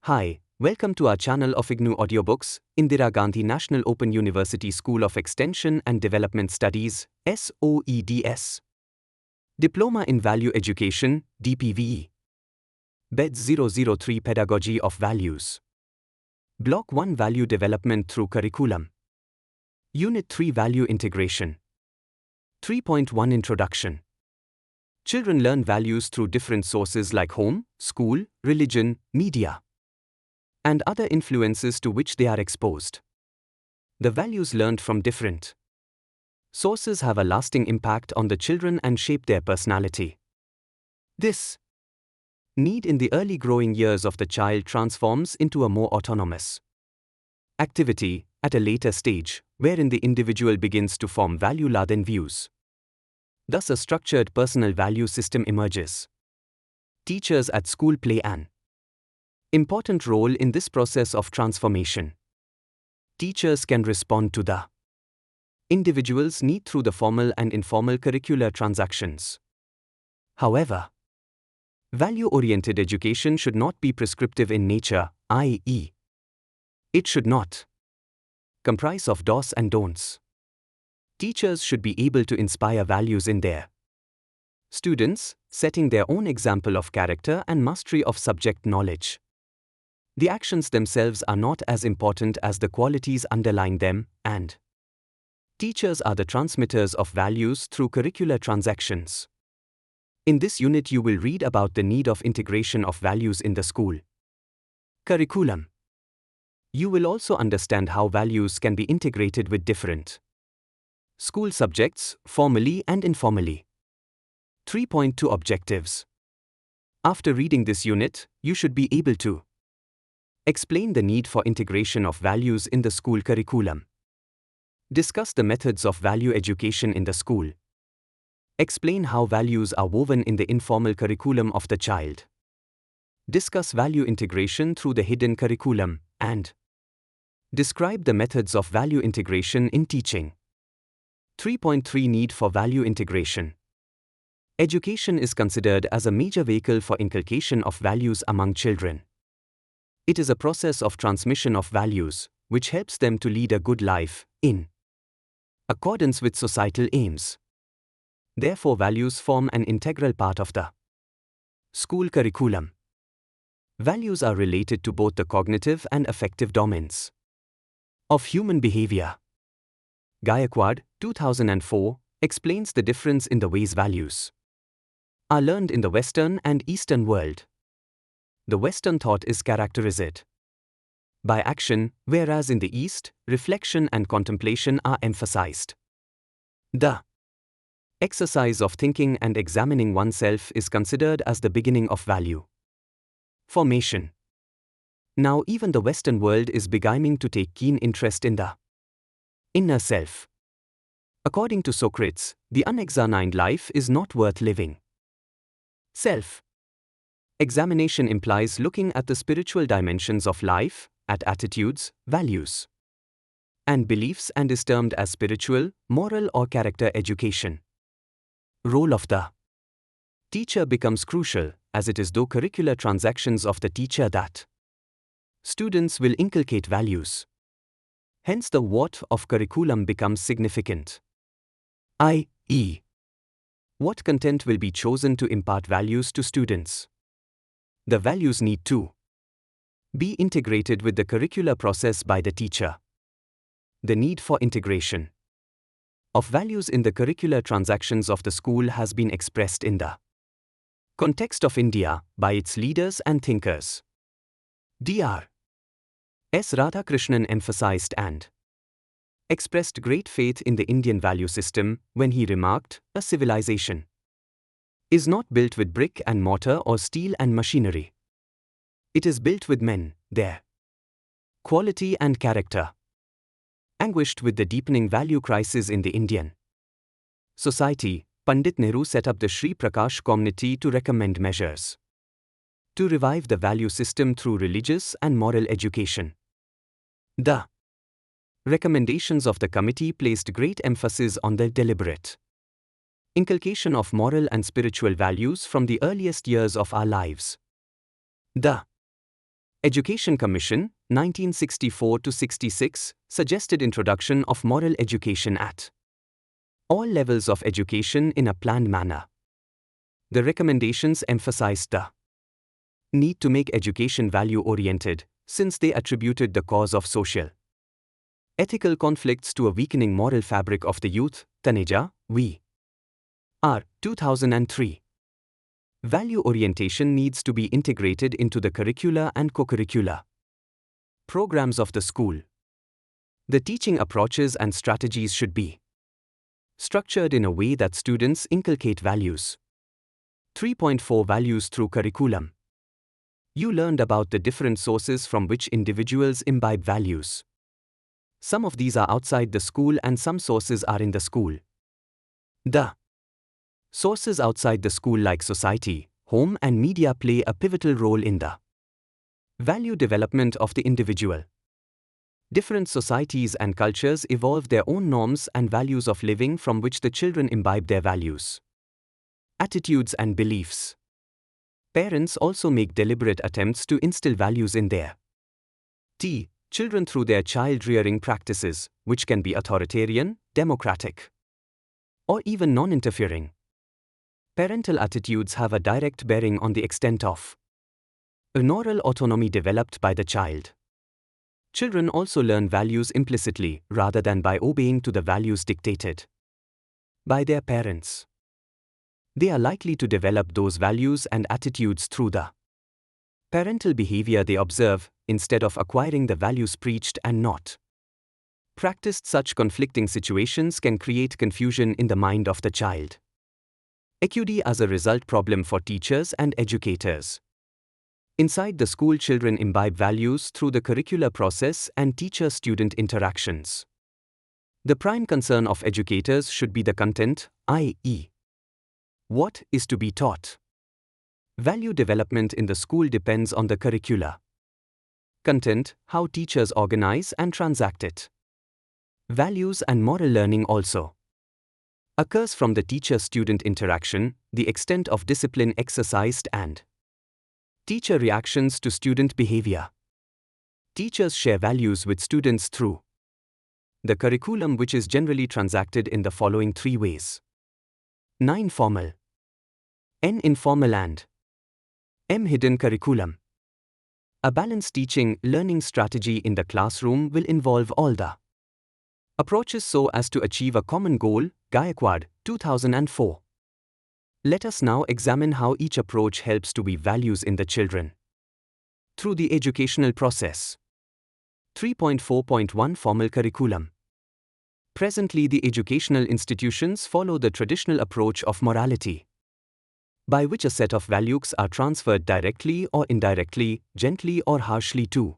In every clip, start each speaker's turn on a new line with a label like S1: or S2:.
S1: Hi, welcome to our channel of IGNOU Audiobooks, Indira Gandhi National Open University School of Extension and Development Studies, SOEDS. Diploma in Value Education, DPVE. b.ed 003 Pedagogy of Values. Block-1 Value Development through Curriculum. Unit-3 Value Integration. 3.1 Introduction. Children learn values through different sources like home, school, religion, media, and other influences to which they are exposed. The values learned from different sources have a lasting impact on the children and shape their personality. This need in the early growing years of the child transforms into a more autonomous activity at a later stage, wherein the individual begins to form value-laden views. Thus a structured personal value system emerges. Teachers at school play an important role in this process of transformation. Teachers can respond to the individual's need through the formal and informal curricular transactions. However, value-oriented education should not be prescriptive in nature, i.e., it should not comprise of do's and don'ts. Teachers should be able to inspire values in their students, setting their own example of character and mastery of subject knowledge. The actions themselves are not as important as the qualities underlying them, and teachers are the transmitters of values through curricular transactions. In this unit you will read about the need of integration of values in the school curriculum. You will also understand how values can be integrated with different school subjects, formally and informally. 3.2 Objectives. After reading this unit, you should be able to explain the need for integration of values in the school curriculum. Discuss the methods of value education in the school. Explain how values are woven in the informal curriculum of the child. Discuss value integration through the hidden curriculum, and describe the methods of value integration in teaching. 3.3 Need for value integration. Education is considered as a major vehicle for inculcation of values among children. It is a process of transmission of values, which helps them to lead a good life, in accordance with societal aims. Therefore, values form an integral part of the school curriculum. Values are related to both the cognitive and affective domains of human behavior. Gaikwad, 2004, explains the difference in the ways values are learned in the Western and Eastern world. The Western thought is characterized by action, whereas in the East, reflection and contemplation are emphasized. The exercise of thinking and examining oneself is considered as the beginning of value formation. Now even the Western world is beginning to take keen interest in the inner self. According to Socrates, the unexamined life is not worth living. Self-examination implies looking at the spiritual dimensions of life, at attitudes, values, and beliefs, and is termed as spiritual, moral or character education. Role of the teacher becomes crucial, as it is through curricular transactions of the teacher that students will inculcate values. Hence the what of curriculum becomes significant, i.e., what content will be chosen to impart values to students. The values need to be integrated with the curricular process by the teacher. The need for integration of values in the curricular transactions of the school has been expressed in the context of India by its leaders and thinkers. Dr. S. Radhakrishnan emphasized and expressed great faith in the Indian value system when he remarked, "A civilization is not built with brick and mortar or steel and machinery. It is built with men, their quality and character." Anguished with the deepening value crisis in the Indian society, Pandit Nehru set up the Shri Prakash Committee to recommend measures to revive the value system through religious and moral education. The recommendations of the committee placed great emphasis on the deliberate inculcation of moral and spiritual values from the earliest years of our lives. The Education Commission, 1964-66, suggested introduction of moral education at all levels of education in a planned manner. The recommendations emphasized the need to make education value-oriented, since they attributed the cause of social ethical conflicts to a weakening moral fabric of the youth. Taneja, V. R. 2003. Value orientation needs to be integrated into the curricula and co-curricular programs of the school. The teaching approaches and strategies should be structured in a way that students inculcate values. 3.4 Values through curriculum. You learned about the different sources from which individuals imbibe values. Some of these are outside the school and some sources are in the school. The sources outside the school like society, home and media play a pivotal role in the value development of the individual. Different societies and cultures evolve their own norms and values of living from which the children imbibe their values, attitudes and beliefs. Parents also make deliberate attempts to instill values in their children through their child-rearing practices, which can be authoritarian, democratic, or even non-interfering. Parental attitudes have a direct bearing on the extent of neural autonomy developed by the child. Children also learn values implicitly, rather than by obeying to the values dictated by their parents. They are likely to develop those values and attitudes through the parental behavior they observe, instead of acquiring the values preached and not practiced. Such conflicting situations can create confusion in the mind of the child. EQD as a result problem for teachers and educators. Inside the school, children imbibe values through the curricular process and teacher-student interactions. The prime concern of educators should be the content, i.e., what is to be taught. Value development in the school depends on the curricula. Content, how teachers organize and transact it. Values and moral learning also occurs from the teacher-student interaction, the extent of discipline exercised and teacher reactions to student behavior. Teachers share values with students through the curriculum, which is generally transacted in the following three ways. 9 Formal, N informal and M hidden curriculum. A balanced teaching learning strategy in the classroom will involve all the approaches so as to achieve a common goal. Gaikwad, 2004. Let us now examine how each approach helps to weave values in the children through the educational process. 3.4.1 Formal curriculum. Presently, the educational institutions follow the traditional approach of morality, by which a set of values are transferred directly or indirectly, gently or harshly to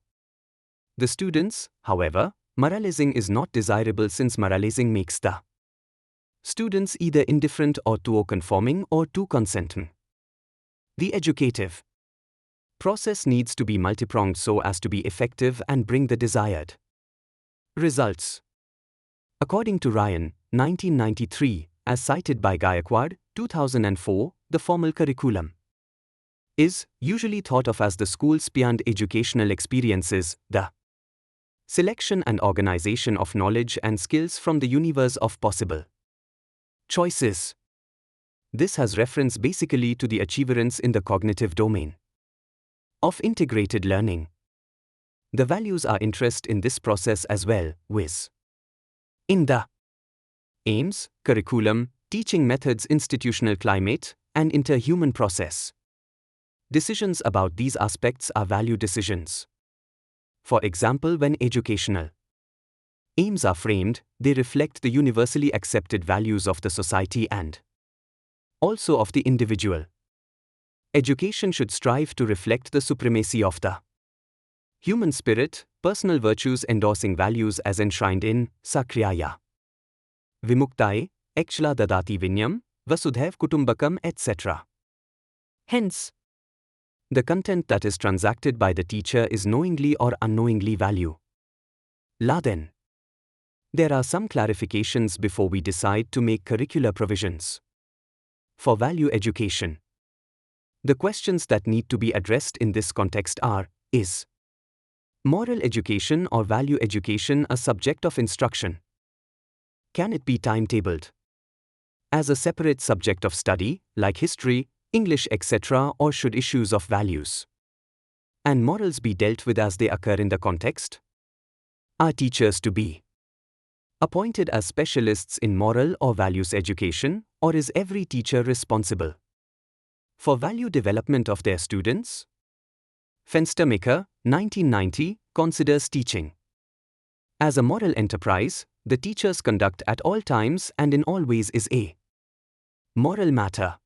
S1: the students. However, moralizing is not desirable, since moralizing makes the students either indifferent or too conforming or too consenting. The educative process needs to be multipronged so as to be effective and bring the desired results. According to Ryan, 1993, as cited by Gaikwad, 2004, the formal curriculum is usually thought of as the school's beyond educational experiences, the selection and organization of knowledge and skills from the universe of possible choices. This has reference basically to the achievements in the cognitive domain of integrated learning. The values are interest in this process as well, viz. in the aims, curriculum, teaching methods, institutional climate, and interhuman process. Decisions about these aspects are value decisions. For example, when educational aims are framed, they reflect the universally accepted values of the society and also of the individual. Education should strive to reflect the supremacy of the human spirit, personal virtues, endorsing values as enshrined in Sakriyaya Vimuktaye, Ekshla Dadati Vinyam, Vasudhaiv Kutumbakam, etc. Hence, the content that is transacted by the teacher is knowingly or unknowingly value. Then, there are some clarifications before we decide to make curricular provisions for value education. The questions that need to be addressed in this context are: is Moral education or value education a subject of instruction? Can it be timetabled as a separate subject of study, like history, English, etc., or should issues of values and morals be dealt with as they occur in the context? Are teachers to be appointed as specialists in moral or values education, or is every teacher responsible for value development of their students? Fenstermaker, 1990, considers teaching as a moral enterprise. The teacher's conduct at all times and in all ways is a moral matter,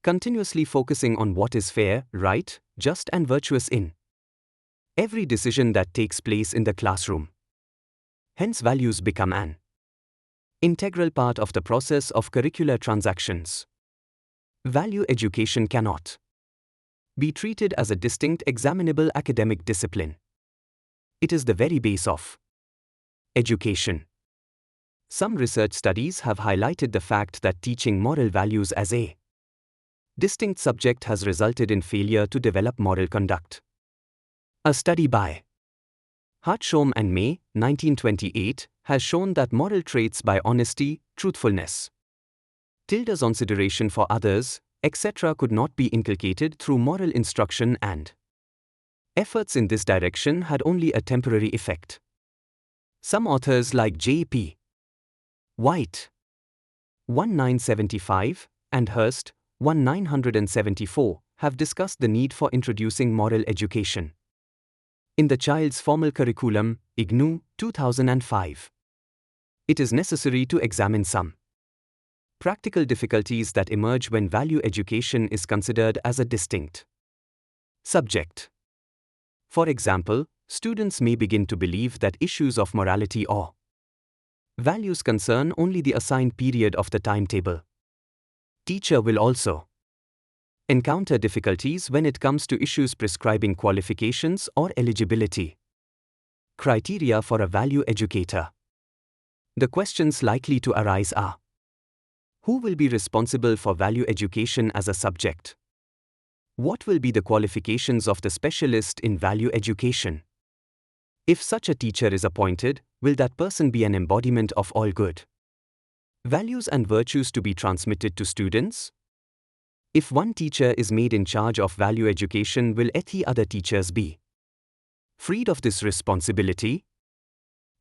S1: continuously focusing on what is fair, right, just and virtuous in every decision that takes place in the classroom. Hence values become an integral part of the process of curricular transactions. Value education cannot be treated as a distinct examinable academic discipline. It is the very base of education. Some research studies have highlighted the fact that teaching moral values as a distinct subject has resulted in failure to develop moral conduct. A study by Hartshorne and May, 1928, has shown that moral traits by honesty, truthfulness, consideration for others, etc. could not be inculcated through moral instruction, and efforts in this direction had only a temporary effect. Some authors like J.P. White, 1975, and Hurst, 1974, have discussed the need for introducing moral education in the child's formal curriculum, IGNOU, 2005. It is necessary to examine some practical difficulties that emerge when value education is considered as a distinct subject. For example, students may begin to believe that issues of morality or values concern only the assigned period of the timetable. Teacher will also encounter difficulties when it comes to issues prescribing qualifications or eligibility criteria for a value educator. The questions likely to arise are: who will be responsible for value education as a subject? What will be the qualifications of the specialist in value education? If such a teacher is appointed, will that person be an embodiment of all good values and virtues to be transmitted to students? If one teacher is made in charge of value education, will the other teachers be freed of this responsibility?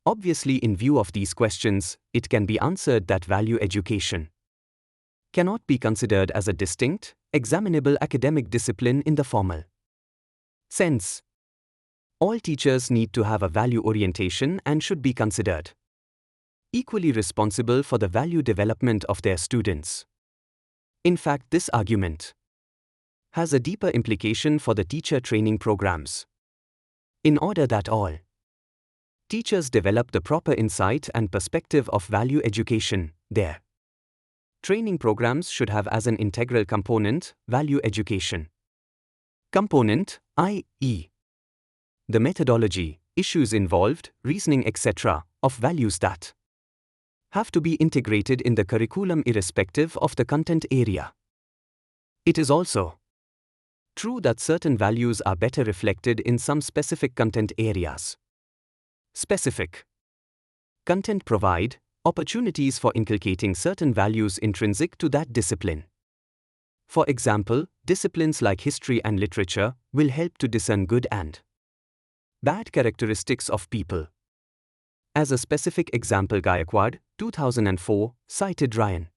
S1: Obviously, in view of these questions, it can be answered that value education cannot be considered as a distinct, examinable academic discipline in the formal sense. All teachers need to have a value orientation and should be considered equally responsible for the value development of their students. In fact, this argument has a deeper implication for the teacher training programs. In order that all teachers develop the proper insight and perspective of value education, their training programs should have as an integral component value education component, i.e., the methodology, issues involved, reasoning, etc., of values that have to be integrated in the curriculum irrespective of the content area. It is also true that certain values are better reflected in some specific content areas. Specific content provide opportunities for inculcating certain values intrinsic to that discipline. For example, disciplines like history and literature will help to discern good and bad characteristics of people. As a specific example, Gaikwad, 2004, cited Ryan,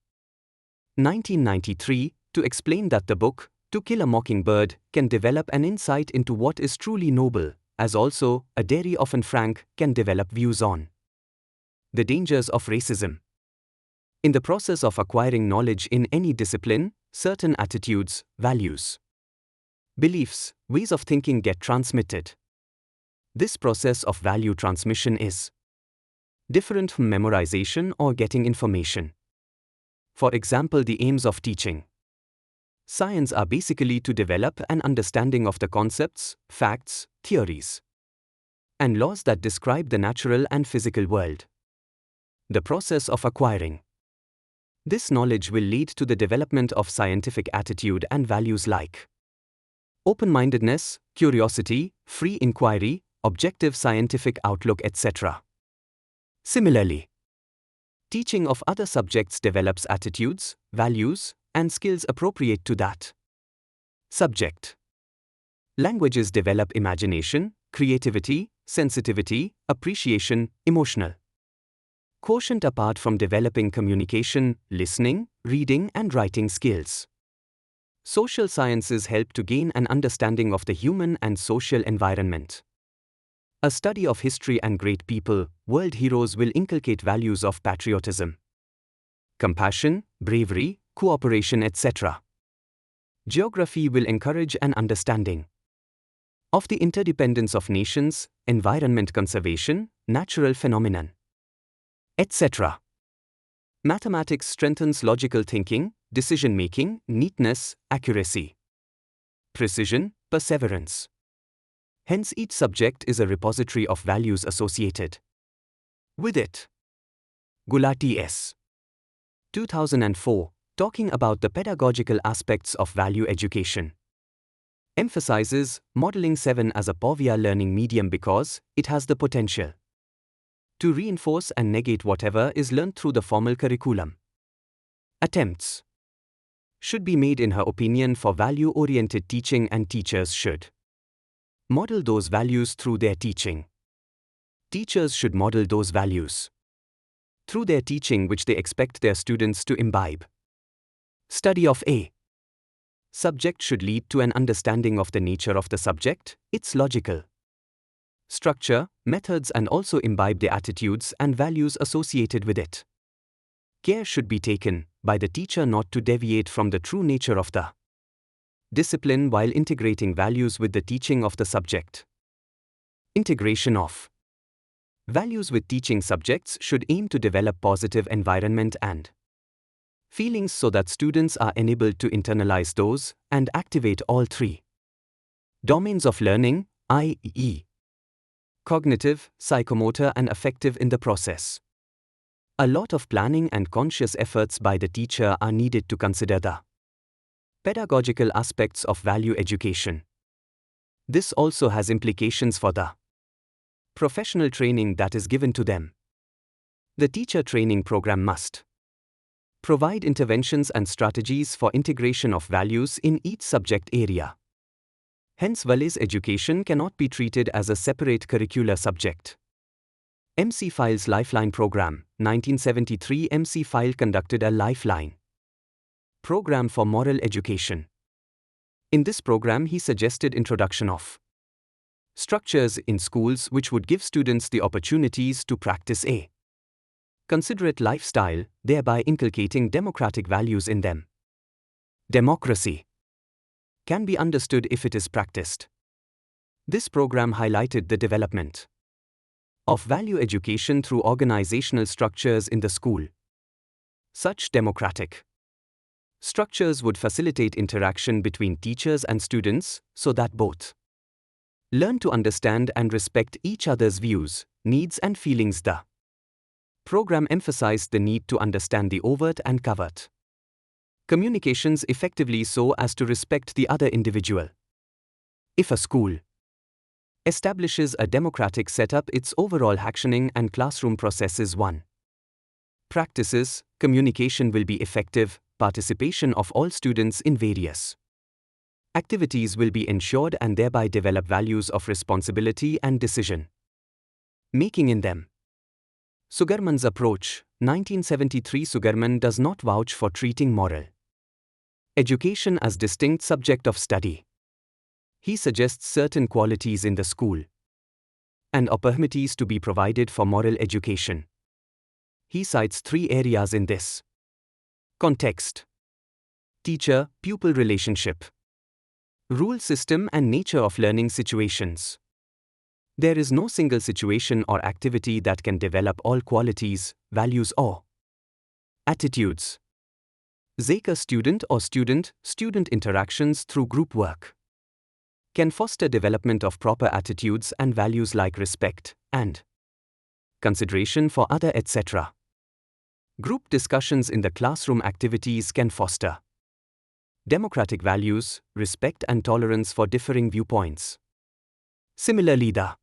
S1: 1993, to explain that the book, To Kill a Mockingbird, can develop an insight into what is truly noble, as also, A Diary of Anne Frank can develop views on the dangers of racism. In the process of acquiring knowledge in any discipline, certain attitudes, values, beliefs, ways of thinking get transmitted. This process of value transmission is different from memorization or getting information. For example, the aims of teaching science are basically to develop an understanding of the concepts, facts, theories, and laws that describe the natural and physical world. The process of acquiring this knowledge will lead to the development of scientific attitude and values like open-mindedness, curiosity, free inquiry, objective scientific outlook, etc. Similarly, teaching of other subjects develops attitudes, values, and skills appropriate to that subject. Languages develop imagination, creativity, sensitivity, appreciation, emotional quotient apart from developing communication, listening, reading, and writing skills. Social sciences help to gain an understanding of the human and social environment. A study of history and great people, world heroes will inculcate values of patriotism, compassion, bravery, cooperation, etc. Geography will encourage an understanding of the interdependence of nations, environment conservation, natural phenomenon, etc. Mathematics strengthens logical thinking, decision-making, neatness, accuracy, precision, perseverance. Hence each subject is a repository of values associated with it. Gulati S. 2004, talking about the pedagogical aspects of value education, emphasizes Modeling 7 as a POVIA learning medium because it has the potential to reinforce and negate whatever is learned through the formal curriculum. Attempts should be made, in her opinion, for value-oriented teaching, and teachers should model those values through their teaching. Teachers should model those values through their teaching which they expect their students to imbibe. Study of a subject should lead to an understanding of the nature of the subject, its logical structure, methods, and also imbibe the attitudes and values associated with it. Care should be taken by the teacher not to deviate from the true nature of the discipline while integrating values with the teaching of the subject. Integration of values with teaching subjects should aim to develop positive environment and feelings so that students are enabled to internalize those and activate all three domains of learning, i.e., cognitive, psychomotor, and affective in the process. A lot of planning and conscious efforts by the teacher are needed to consider the pedagogical aspects of value education. This also has implications for the professional training that is given to them. The teacher training program must provide interventions and strategies for integration of values in each subject area. Hence, values education cannot be treated as a separate curricular subject. MC File's Lifeline Program, 1973. MC File conducted a Lifeline program for moral education. In this program, he suggested introduction of structures in schools which would give students the opportunities to practice a considerate lifestyle, thereby inculcating democratic values in them. Democracy can be understood if it is practiced. This program highlighted the development of value education through organizational structures in the school. Such democratic structures would facilitate interaction between teachers and students so that both learn to understand and respect each other's views, needs, and feelings. The program emphasized the need to understand the overt and covert communications effectively so as to respect the other individual. If a school establishes a democratic setup, its overall actioning and classroom processes 1. Practices, communication will be effective, participation of all students in various activities will be ensured and thereby develop values of responsibility and decision making in them. Sugarman's approach, 1973. Sugarman does not vouch for treating moral education as distinct subject of study. He suggests certain qualities in the school and opportunities to be provided for moral education. He cites 3 areas in this context: teacher-pupil relationship, rule system, and nature of learning situations. There is no single situation or activity that can develop all qualities, values, or attitudes. Zeka student or student-student interactions through group work can foster development of proper attitudes and values like respect and consideration for other, etc. Group discussions in the classroom activities can foster democratic values, respect, and tolerance for differing viewpoints. Similarly, the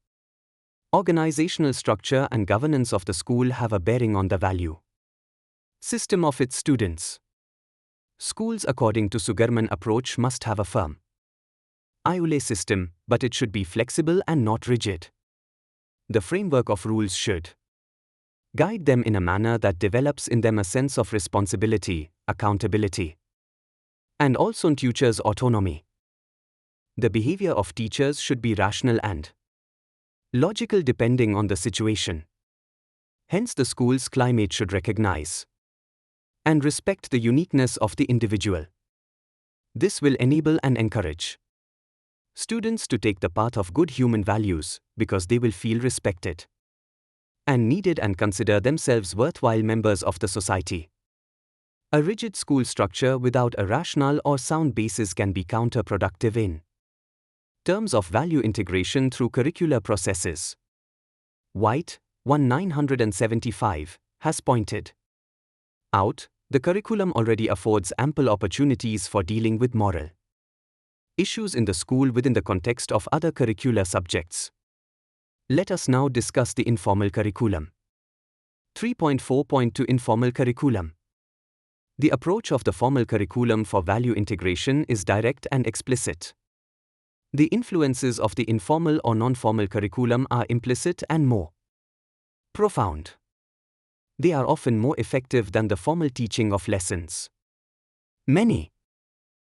S1: Organizational structure and governance of the school have a bearing on the value system of its students. Schools according to Sugarman approach must have a firm IULA system, but it should be flexible and not rigid. The framework of rules should guide them in a manner that develops in them a sense of responsibility, accountability, and also teachers' autonomy. The behavior of teachers should be rational and logical depending on the situation. Hence, the school's climate should recognize and respect the uniqueness of the individual. This will enable and encourage students to take the path of good human values because they will feel respected and needed and consider themselves worthwhile members of the society. A rigid school structure without a rational or sound basis can be counterproductive in terms of value integration through curricular processes. White, 1975, has pointed out, the curriculum already affords ample opportunities for dealing with moral issues in the school within the context of other curricular subjects. Let us now discuss the informal curriculum. 3.4.2 Informal curriculum. The approach of the formal curriculum for value integration is direct and explicit. The influences of the informal or non-formal curriculum are implicit and more profound. They are often more effective than the formal teaching of lessons. Many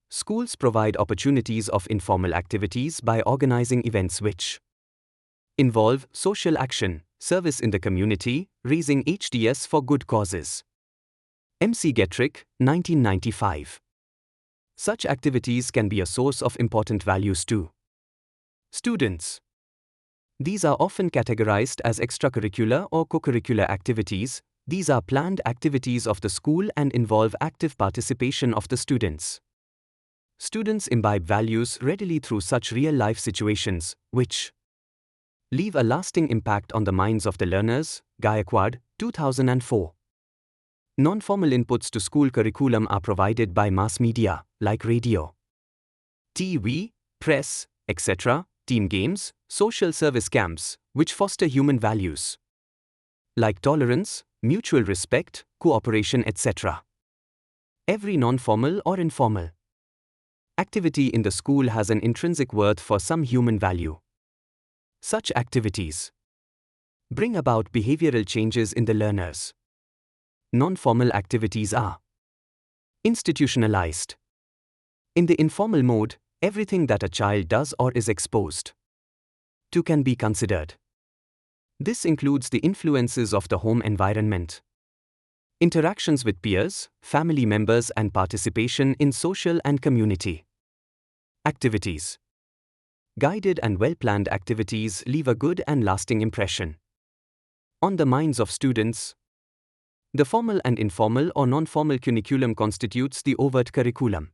S1: schools provide opportunities of informal activities by organizing events which involve social action, service in the community, raising HDS for good causes. M.C. Gettrick, 1995. Such activities can be a source of important values to students. These are often categorized as extracurricular or co-curricular activities. These are planned activities of the school and involve active participation of the students. Students imbibe values readily through such real-life situations, which leave a lasting impact on the minds of the learners. Gaikwad, 2004. Non-formal inputs to school curriculum are provided by mass media, like radio, TV, press, etc., team games, social service camps, which foster human values like tolerance, mutual respect, cooperation, etc. Every non-formal or informal activity in the school has an intrinsic worth for some human value. Such activities bring about behavioral changes in the learners. Non-formal activities are institutionalized. In the informal mode, everything that a child does or is exposed to can be considered. This includes the influences of the home environment, interactions with peers, family members, and participation in social and community activities. Guided and well-planned activities leave a good and lasting impression on the minds of students. The formal and informal or non-formal curriculum constitutes the overt curriculum.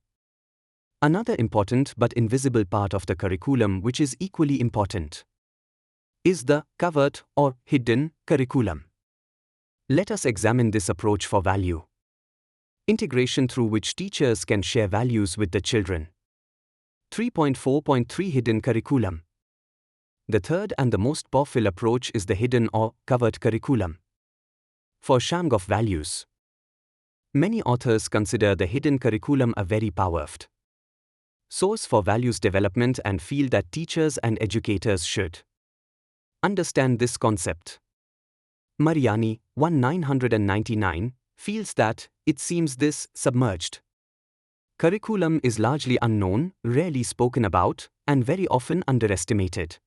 S1: Another important but invisible part of the curriculum, which is equally important, is the covert or hidden curriculum. Let us examine this approach for value integration through which teachers can share values with the children. 3.4.3 Hidden curriculum. The third and the most powerful approach is the hidden or covert curriculum for sharing of values. Many authors consider the hidden curriculum a very powerful source for values development and feel that teachers and educators should understand this concept. Mariani, 1999, feels that it seems this submerged curriculum is largely unknown, rarely spoken about, and very often underestimated.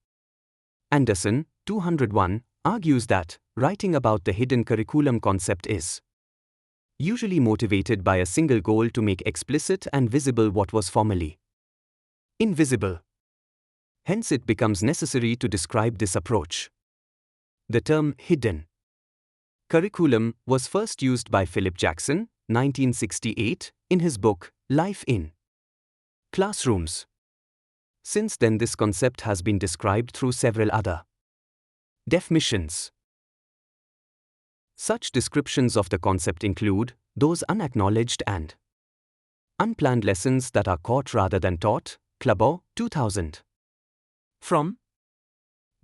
S1: Anderson, 201, argues that writing about the hidden curriculum concept is usually motivated by a single goal to make explicit and visible what was formerly invisible. Hence, it becomes necessary to describe this approach. The term hidden curriculum was first used by Philip Jackson, 1968, in his book, Life in Classrooms. Since then, this concept has been described through several other definitions. Such descriptions of the concept include those unacknowledged and unplanned lessons that are caught rather than taught, Clubber, 2000. From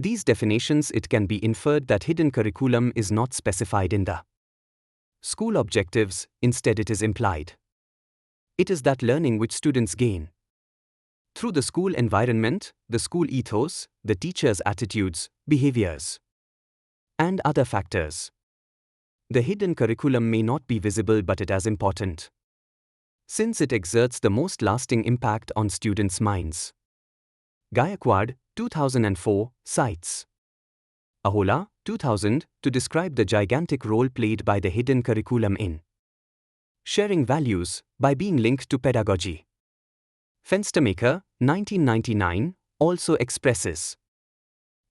S1: these definitions, it can be inferred that hidden curriculum is not specified in the school objectives, instead it is implied. It is that learning which students gain through the school environment, the school ethos, the teacher's attitudes, behaviors, and other factors. The hidden curriculum may not be visible, but it is important, since it exerts the most lasting impact on students' minds. Gaikwad, 2004, cites Ahola, 2000, to describe the gigantic role played by the hidden curriculum in sharing values by being linked to pedagogy. Fenstermaker, 1999, also expresses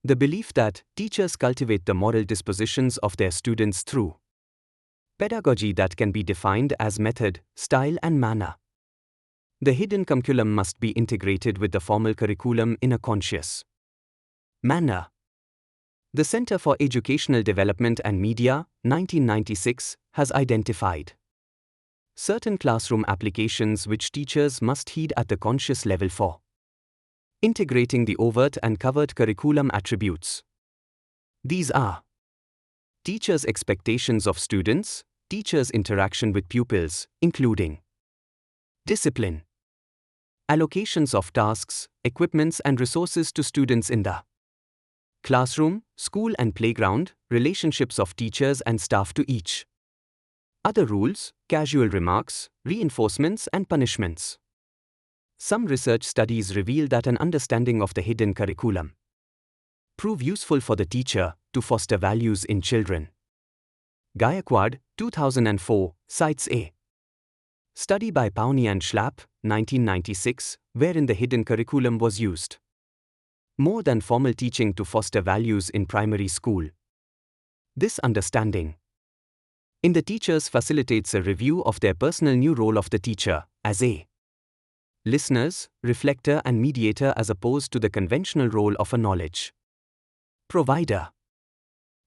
S1: the belief that teachers cultivate the moral dispositions of their students through pedagogy that can be defined as method, style, and manner. The hidden curriculum must be integrated with the formal curriculum in a conscious manner. The Center for Educational Development and Media, 1996, has identified certain classroom applications which teachers must heed at the conscious level for integrating the overt and covert curriculum attributes. These are teachers' expectations of students, teachers' interaction with pupils, including discipline, allocations of tasks, equipments, and resources to students in the classroom, school, and playground, relationships of teachers and staff to each other, rules, casual remarks, reinforcements, and punishments. Some research studies reveal that an understanding of the hidden curriculum prove useful for the teacher to foster values in children. Gaikwad, 2004, cites a study by Pawnee and Schlapp, 1996, wherein the hidden curriculum was used more than formal teaching to foster values in primary school. This understanding in the teachers facilitates a review of their personal new role of the teacher as a listeners, reflector, and mediator, as opposed to the conventional role of a knowledge provider.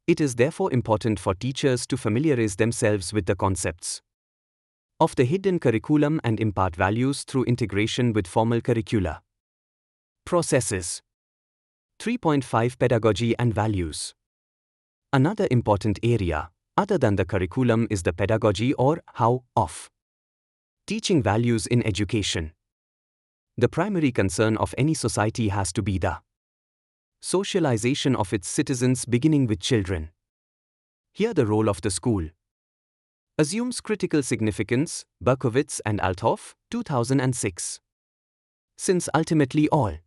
S1: It is therefore important for teachers to familiarize themselves with the concepts of the hidden curriculum and impart values through integration with formal curricula processes. 3.5 Pedagogy and Values. Another important area, other than the curriculum, is the pedagogy or how of teaching values in education. The primary concern of any society has to be the socialization of its citizens, beginning with children. Here the role of the school assumes critical significance, Berkowitz and Althoff, 2006. Since ultimately all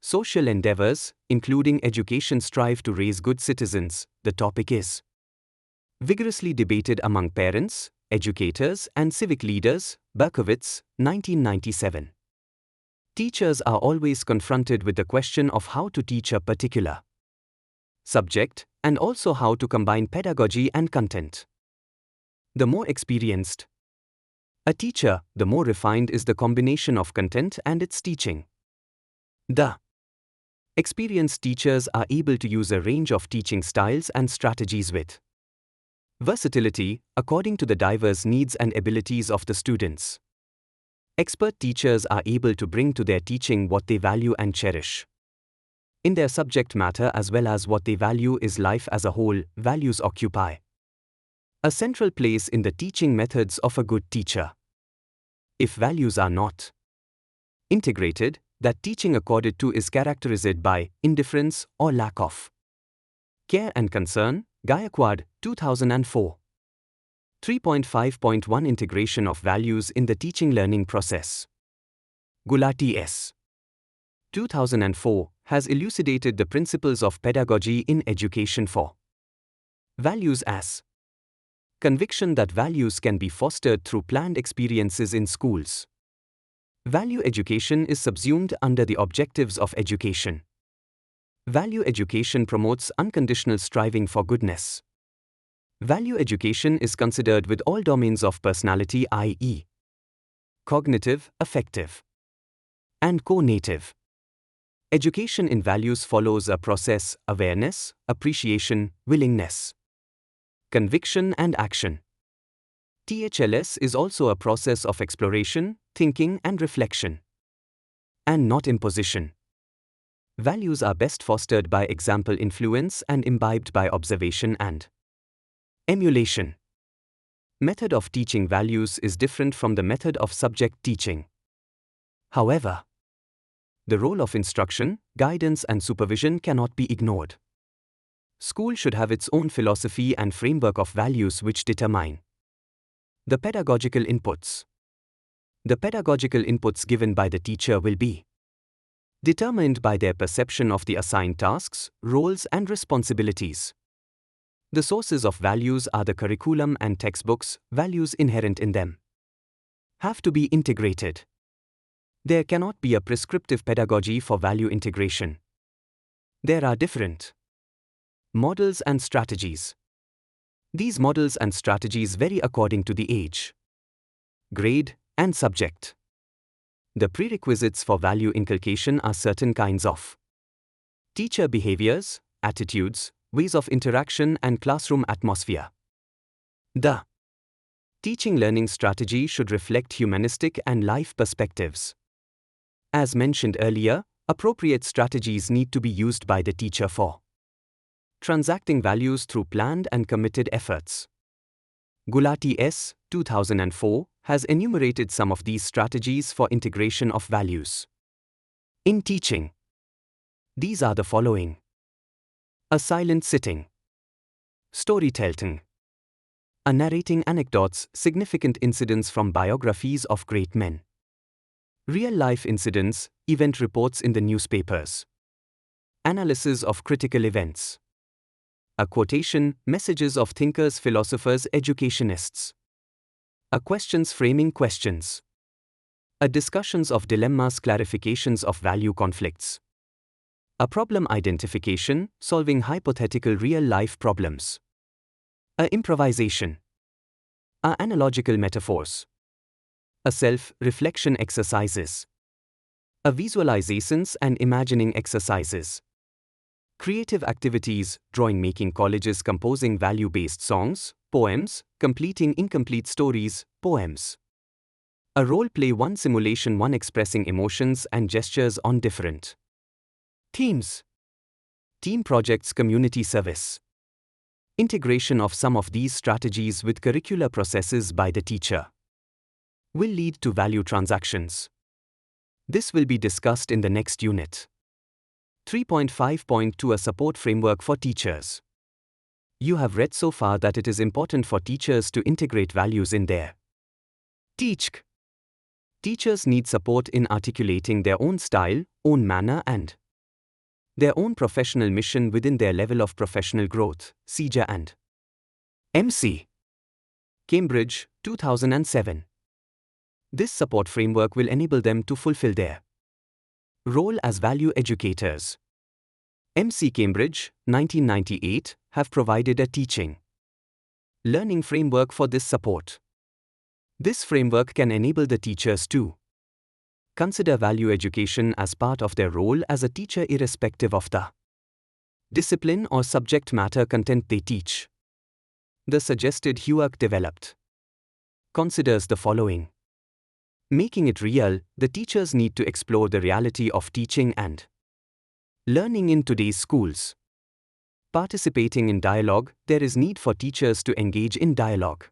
S1: social endeavors, including education, strive to raise good citizens, the topic is vigorously debated among parents, educators, and civic leaders, Berkowitz, 1997. Teachers are always confronted with the question of how to teach a particular subject, and also how to combine pedagogy and content. The more experienced a teacher, the more refined is the combination of content and its teaching. The experienced teachers are able to use a range of teaching styles and strategies with versatility, according to the diverse needs and abilities of the students. Expert teachers are able to bring to their teaching what they value and cherish in their subject matter, as well as what they value is life as a whole. Values occupy a central place in the teaching methods of a good teacher. If values are not integrated, that teaching accorded to is characterized by indifference or lack of care and concern. Gaikwad, 2004. 3.5.1 Integration of values in the teaching learning process. Gulati S. 2004 has elucidated the principles of pedagogy in education for values as conviction that values can be fostered through planned experiences in schools. Value education is subsumed under the objectives of education. Value education promotes unconditional striving for goodness. Value education is considered with all domains of personality, i.e., cognitive, affective, and co-native. Education in values follows a process: awareness, appreciation, willingness, conviction, and action. THLS is also a process of exploration, thinking, and reflection, and not imposition. Values are best fostered by example influence and imbibed by observation and emulation. Method of teaching values is different from the method of subject teaching. However, the role of instruction, guidance and supervision cannot be ignored. School should have its own philosophy and framework of values which determine the pedagogical inputs. The pedagogical inputs given by the teacher will be determined by their perception of the assigned tasks, roles and responsibilities. The sources of values are the curriculum and textbooks. Values inherent in them have to be integrated. There cannot be a prescriptive pedagogy for value integration. There are different models and strategies. These models and strategies vary according to the age, grade, and subject. The prerequisites for value inculcation are certain kinds of teacher behaviors, attitudes, ways of interaction, and classroom atmosphere. The teaching learning strategy should reflect humanistic and life perspectives. As mentioned earlier, appropriate strategies need to be used by the teacher for transacting values through planned and committed efforts. Gulati S. 2004 has enumerated some of these strategies for integration of values in teaching. These are the following: a silent sitting, storytelling, a narrating anecdotes, significant incidents from biographies of great men, real-life incidents, event reports in the newspapers, analysis of critical events, a quotation, messages of thinkers, philosophers, educationists, a questions framing questions, a discussions of dilemmas, clarifications of value conflicts, a problem identification, solving hypothetical real-life problems, a improvisation, a analogical metaphors, a self-reflection exercises, a visualizations and imagining exercises, creative activities, drawing, making, colleges, composing value-based songs, poems, completing incomplete stories, poems, a role-play, one simulation, one expressing emotions and gestures on different themes, team projects, community service. Integration of some of these strategies with curricular processes by the teacher will lead to value transactions. This will be discussed in the next unit. 3.5.2 A support framework for teachers. You have read so far that it is important for teachers to integrate values in their teach. Teachers need support in articulating their own style, own manner and their own professional mission within their level of professional growth. CJ and MC. Cambridge, 2007. This support framework will enable them to fulfill their role as value educators. MC Cambridge, 1998, have provided a teaching learning framework for this support. This framework can enable the teachers to consider value education as part of their role as a teacher irrespective of the discipline or subject matter content they teach. The suggested HUAC developed considers the following. Making it real, the teachers need to explore the reality of teaching and learning in today's schools. Participating in dialogue, there is need for teachers to engage in dialogue.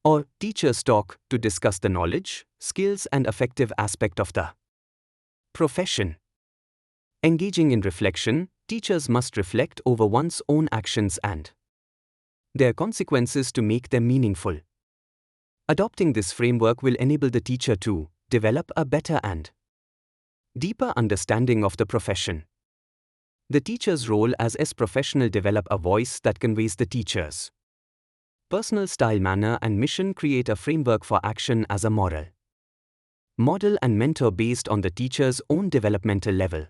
S1: Or teachers talk to discuss the knowledge, skills and effective aspect of the profession. Engaging in reflection, teachers must reflect over one's own actions and their consequences to make them meaningful. Adopting this framework will enable the teacher to develop a better and deeper understanding of the profession. The teacher's role as a professional develop a voice that conveys the teacher's personal style, manner and mission, create a framework for action as a moral model and mentor based on the teacher's own developmental level.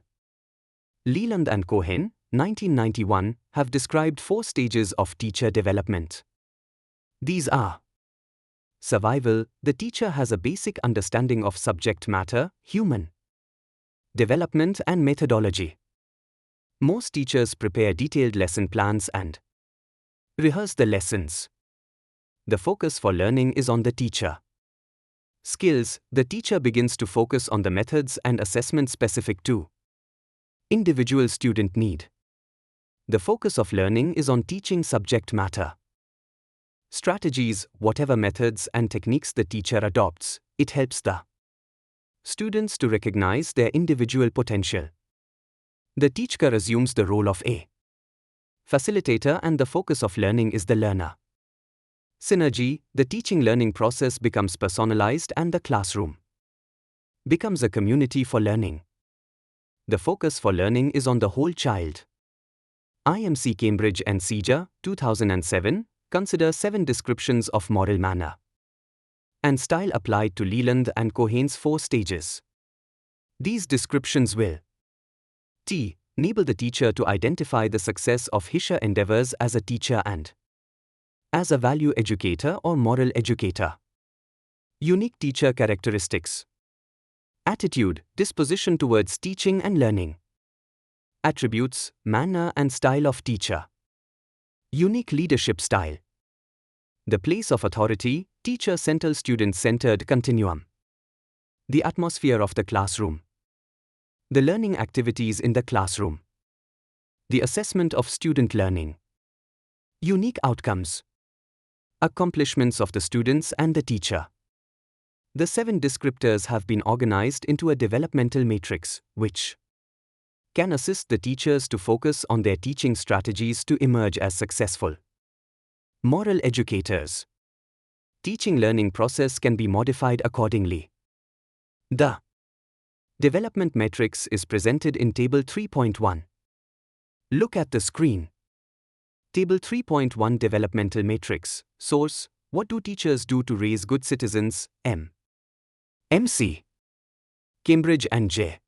S1: Leland and Cohen, 1991, have described 4 stages of teacher development. These are: survival, the teacher has a basic understanding of subject matter, human development and methodology. Most teachers prepare detailed lesson plans and rehearse the lessons. The focus for learning is on the teacher. Skills, the teacher begins to focus on the methods and assessment specific to Individual student need. The focus of learning is on teaching subject matter. Strategies, whatever methods and techniques the teacher adopts, it helps the students to recognize their individual potential. The teacher assumes the role of a facilitator and the focus of learning is the learner. Synergy, the teaching-learning process becomes personalized and the classroom becomes a community for learning. The focus for learning is on the whole child. IMC Cambridge and Seeger, 2007, consider 7 descriptions of moral manner and style applied to Leland and Cohen's 4 stages. These descriptions will enable the teacher to identify the success of his endeavors as a teacher and as a value educator or moral educator. Unique teacher characteristics. Attitude, disposition towards teaching and learning. Attributes, manner and style of teacher. Unique leadership style. The place of authority, teacher-centered, student-centered continuum. The atmosphere of the classroom. The learning activities in the classroom. The assessment of student learning. Unique outcomes. Accomplishments of the students and the teacher. The 7 descriptors have been organized into a developmental matrix, which can assist the teachers to focus on their teaching strategies to emerge as successful moral educators. Teaching learning process can be modified accordingly. The development matrix is presented in Table 3.1. Look at the screen. Table 3.1 Developmental Matrix. Source: What do teachers do to raise good citizens? MC. Cambridge and J.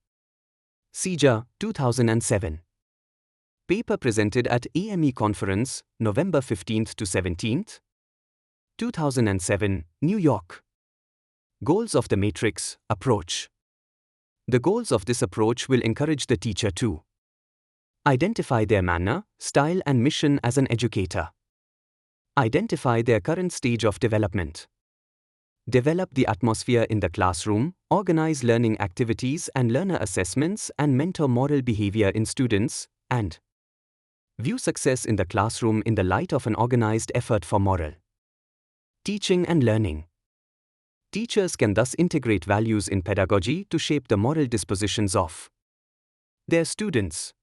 S1: Seeger, 2007. Paper presented at AME Conference, November 15 to 17, 2007, New York. Goals of the Matrix Approach. The goals of this approach will encourage the teacher to identify their manner, style and mission as an educator. Identify their current stage of development. Develop the atmosphere in the classroom, organize learning activities and learner assessments and mentor moral behavior in students, and view success in the classroom in the light of an organized effort for moral teaching and learning. Teachers can thus integrate values in pedagogy to shape the moral dispositions of their students.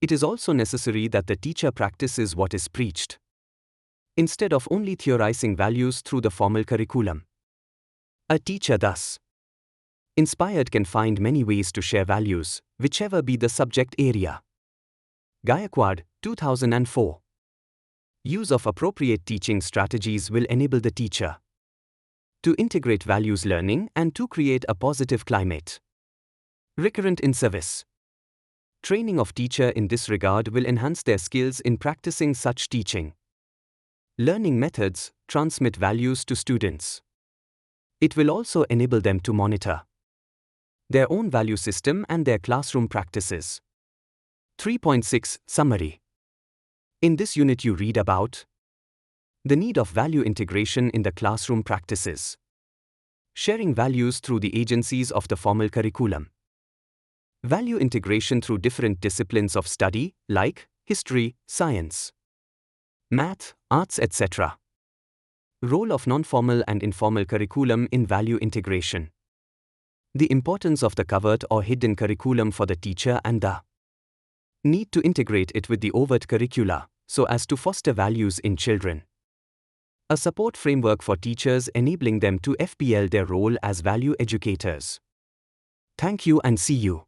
S1: It is also necessary that the teacher practices what is preached, instead of only theorizing values through the formal curriculum. A teacher thus inspired can find many ways to share values, whichever be the subject area. Gaikwad, 2004. Use of appropriate teaching strategies will enable the teacher to integrate values learning and to create a positive climate. Recurrent in service. Training of teacher in this regard will enhance their skills in practicing such teaching. Learning methods transmit values to students. It will also enable them to monitor their own value system and their classroom practices. 3.6 Summary. In this unit you read about the need of value integration in the classroom practices, sharing values through the agencies of the formal curriculum, value integration through different disciplines of study like history, science, math, arts, etc. Role of non-formal and informal curriculum in value integration. The importance of the covert or hidden curriculum for the teacher and the need to integrate it with the overt curricula, so as to foster values in children. A support framework for teachers enabling them to fulfill their role as value educators. Thank you and see you.